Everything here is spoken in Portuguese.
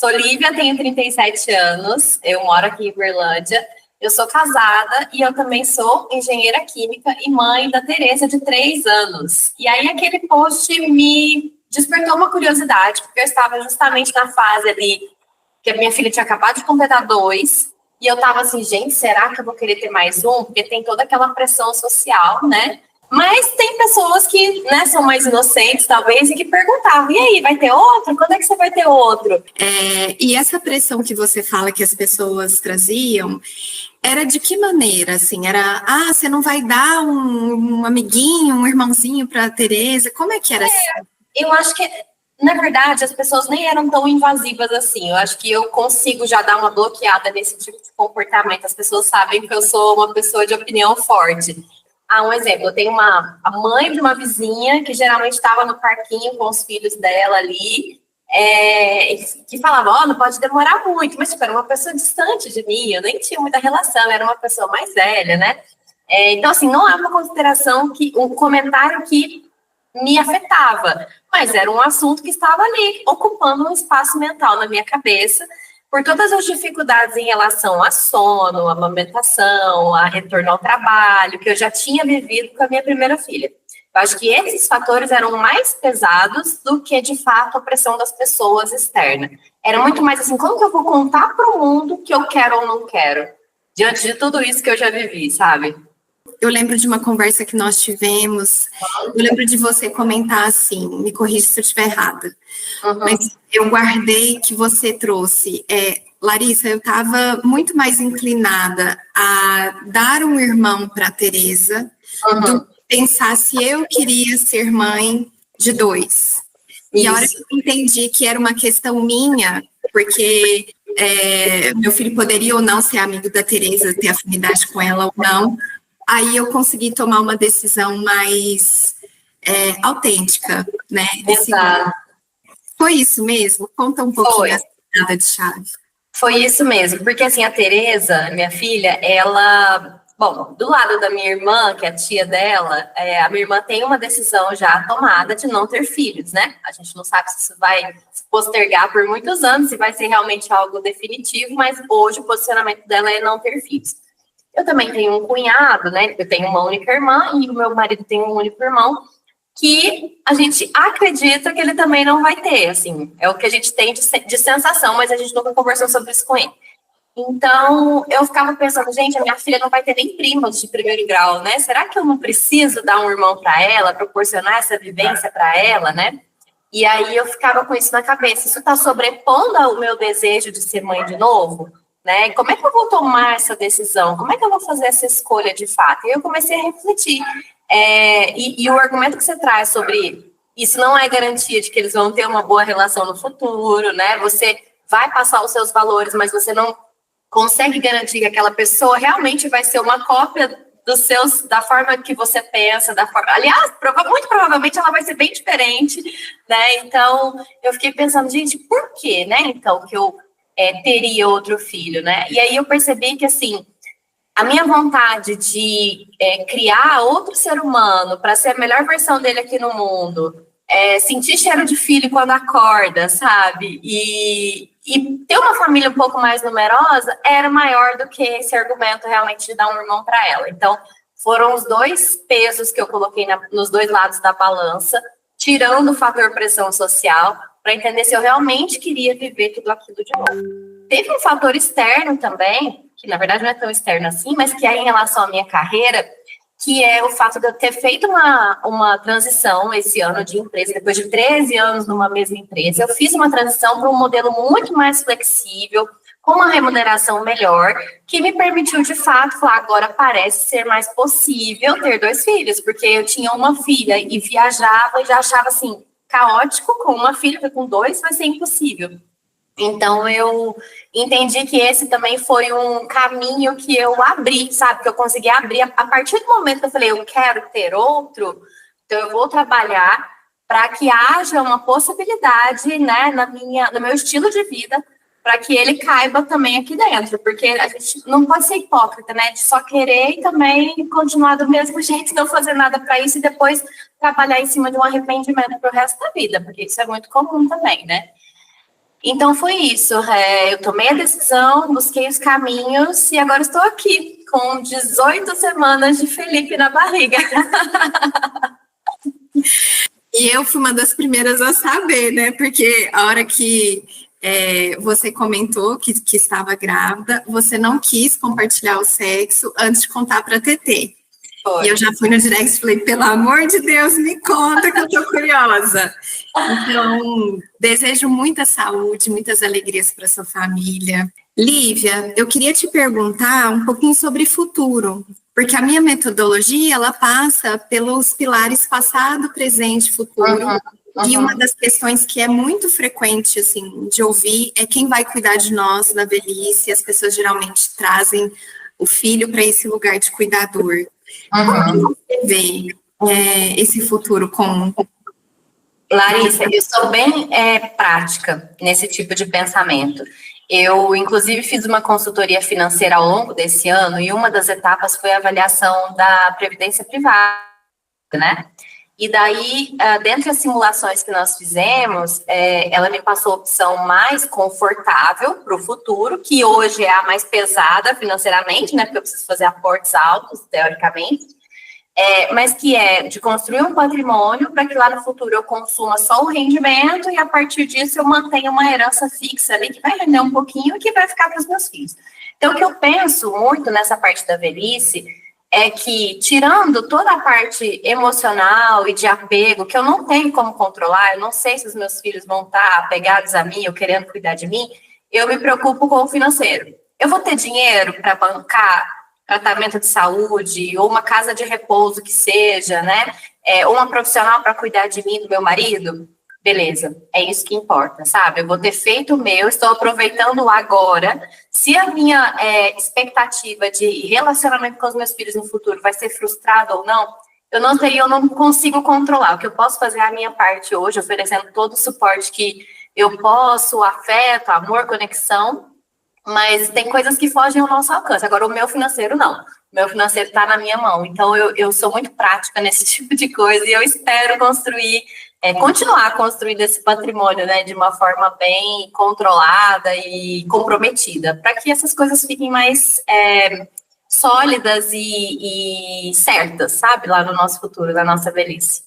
Sou Lívia, tenho 37 anos, eu moro aqui em Uberlândia, eu sou casada e eu também sou engenheira química e mãe da Tereza, de 3 anos. E aí aquele post me despertou uma curiosidade, porque eu estava justamente na fase ali que a minha filha tinha acabado de completar 2, e eu estava assim, gente, será que eu vou querer ter mais um? Porque tem toda aquela pressão social, né? Mas tem pessoas que, né, são mais inocentes, talvez, e que perguntavam, e aí, vai ter outro? Quando é que você vai ter outro? E essa pressão que você fala que as pessoas traziam, era de que maneira, assim? Era, você não vai dar um amiguinho, um irmãozinho para a Tereza? Como é que era assim? Eu acho que, na verdade, as pessoas nem eram tão invasivas assim. Eu acho que eu consigo já dar uma bloqueada nesse tipo de comportamento. As pessoas sabem que eu sou uma pessoa de opinião forte. Um exemplo, eu tenho a mãe de uma vizinha que geralmente estava no parquinho com os filhos dela ali, que falava, não pode demorar muito, mas tipo, era uma pessoa distante de mim, eu nem tinha muita relação, era uma pessoa mais velha, né? Então, assim, não é uma consideração, um comentário que me afetava, mas era um assunto que estava ali, ocupando um espaço mental na minha cabeça, por todas as dificuldades em relação a sono, a amamentação, a retorno ao trabalho, que eu já tinha vivido com a minha primeira filha. Eu acho que esses fatores eram mais pesados do que, de fato, a pressão das pessoas externas. Era muito mais assim, como que eu vou contar para o mundo que eu quero ou não quero? Diante de tudo isso que eu já vivi, sabe? Eu lembro de uma conversa que nós tivemos, eu lembro de você comentar assim, me corrija se eu estiver errada, mas eu guardei que você trouxe, Larissa, eu estava muito mais inclinada a dar um irmão para a Tereza do que pensar se eu queria ser mãe de 2. E a hora que eu entendi que era uma questão minha, porque meu filho poderia ou não ser amigo da Tereza, ter afinidade com ela ou não, aí eu consegui tomar uma decisão mais autêntica, né? Exato. Foi isso mesmo? Conta um pouquinho essa virada de chave. Foi isso mesmo, porque assim, a Tereza, minha filha, ela... Bom, do lado da minha irmã, que é a tia dela, a minha irmã tem uma decisão já tomada de não ter filhos, né? A gente não sabe se isso vai se postergar por muitos anos, se vai ser realmente algo definitivo, mas hoje o posicionamento dela é não ter filhos. Eu também tenho um cunhado, né? Eu tenho uma única irmã e o meu marido tem um único irmão, que a gente acredita que ele também não vai ter, assim. É o que a gente tem de sensação, mas a gente nunca conversou sobre isso com ele. Então, eu ficava pensando, gente, a minha filha não vai ter nem primos de primeiro grau, né? Será que eu não preciso dar um irmão para ela, proporcionar essa vivência para ela, né? E aí eu ficava com isso na cabeça. Isso está sobrepondo ao meu desejo de ser mãe de novo? Né? Como é que eu vou tomar essa decisão? Como é que eu vou fazer essa escolha de fato? E eu comecei a refletir. E o argumento que você traz sobre isso não é garantia de que eles vão ter uma boa relação no futuro, né? Você vai passar os seus valores, mas você não consegue garantir que aquela pessoa realmente vai ser uma cópia da forma que você pensa, aliás, muito provavelmente ela vai ser bem diferente, né? Então, eu fiquei pensando, gente, por quê, né? Então, que eu teria outro filho, né? E aí eu percebi que, assim, a minha vontade de criar outro ser humano para ser a melhor versão dele aqui no mundo, sentir cheiro de filho quando acorda, sabe? E ter uma família um pouco mais numerosa era maior do que esse argumento realmente de dar um irmão para ela. Então, foram os 2 pesos que eu coloquei nos 2 lados da balança, tirando o fator pressão social, para entender se eu realmente queria viver tudo aquilo de novo. Teve um fator externo também, que na verdade não é tão externo assim, mas que é em relação à minha carreira, que é o fato de eu ter feito uma transição esse ano de empresa, depois de 13 anos numa mesma empresa. Eu fiz uma transição para um modelo muito mais flexível, com uma remuneração melhor, que me permitiu, de fato, falar, agora parece ser mais possível ter 2 filhos, porque eu tinha uma filha e viajava e já achava, assim, caótico com uma filha, porque com 2 vai ser impossível. Então, eu entendi que esse também foi um caminho que eu abri, sabe? Que eu consegui abrir a partir do momento que eu falei, eu quero ter outro, então eu vou trabalhar para que haja uma possibilidade, né, no meu estilo de vida, para que ele caiba também aqui dentro, porque a gente não pode ser hipócrita, né, de só querer e também continuar do mesmo jeito, não fazer nada para isso e depois trabalhar em cima de um arrependimento para o resto da vida, porque isso é muito comum também, né? Então foi isso, eu tomei a decisão, busquei os caminhos e agora estou aqui, com 18 semanas de Felipe na barriga. E eu fui uma das primeiras a saber, né? Porque a hora que você comentou que estava grávida, você não quis compartilhar o sexo antes de contar para a TT. Foi. E eu já fui no direct e falei, pelo amor de Deus, me conta que eu tô curiosa. Então, desejo muita saúde, muitas alegrias para sua família. Lívia, eu queria te perguntar um pouquinho sobre futuro, porque a minha metodologia, ela passa pelos pilares passado, presente e futuro. E uma das questões que é muito frequente, assim, de ouvir é quem vai cuidar de nós na velhice. As pessoas geralmente trazem o filho para esse lugar de cuidador. Como você vê esse futuro com... Larissa, eu sou bem prática nesse tipo de pensamento. Eu, inclusive, fiz uma consultoria financeira ao longo desse ano e uma das etapas foi a avaliação da previdência privada, né? E daí, dentre as simulações que nós fizemos, ela me passou a opção mais confortável para o futuro, que hoje é a mais pesada financeiramente, né? Porque eu preciso fazer aportes altos, teoricamente, mas que é de construir um patrimônio para que lá no futuro eu consuma só o rendimento e a partir disso eu mantenha uma herança fixa ali que vai render um pouquinho e que vai ficar para os meus filhos. Então, o que eu penso muito nessa parte da velhice é que, tirando toda a parte emocional e de apego, que eu não tenho como controlar, eu não sei se os meus filhos vão estar apegados a mim ou querendo cuidar de mim, eu me preocupo com o financeiro. Eu vou ter dinheiro para bancar tratamento de saúde, ou uma casa de repouso que seja, né? Ou uma profissional para cuidar de mim, do meu marido? Beleza, é isso que importa, sabe? Eu vou ter feito o meu, estou aproveitando agora. Se a minha expectativa de relacionamento com os meus filhos no futuro vai ser frustrada ou não, eu não consigo controlar. O que eu posso fazer é a minha parte hoje, oferecendo todo o suporte que eu posso, afeto, amor, conexão, mas tem coisas que fogem ao nosso alcance. Agora, o meu financeiro, não. O meu financeiro está na minha mão. Então, eu sou muito prática nesse tipo de coisa e eu espero continuar construindo esse patrimônio, né, de uma forma bem controlada e comprometida, para que essas coisas fiquem mais sólidas e certas, sabe, lá no nosso futuro, na nossa velhice.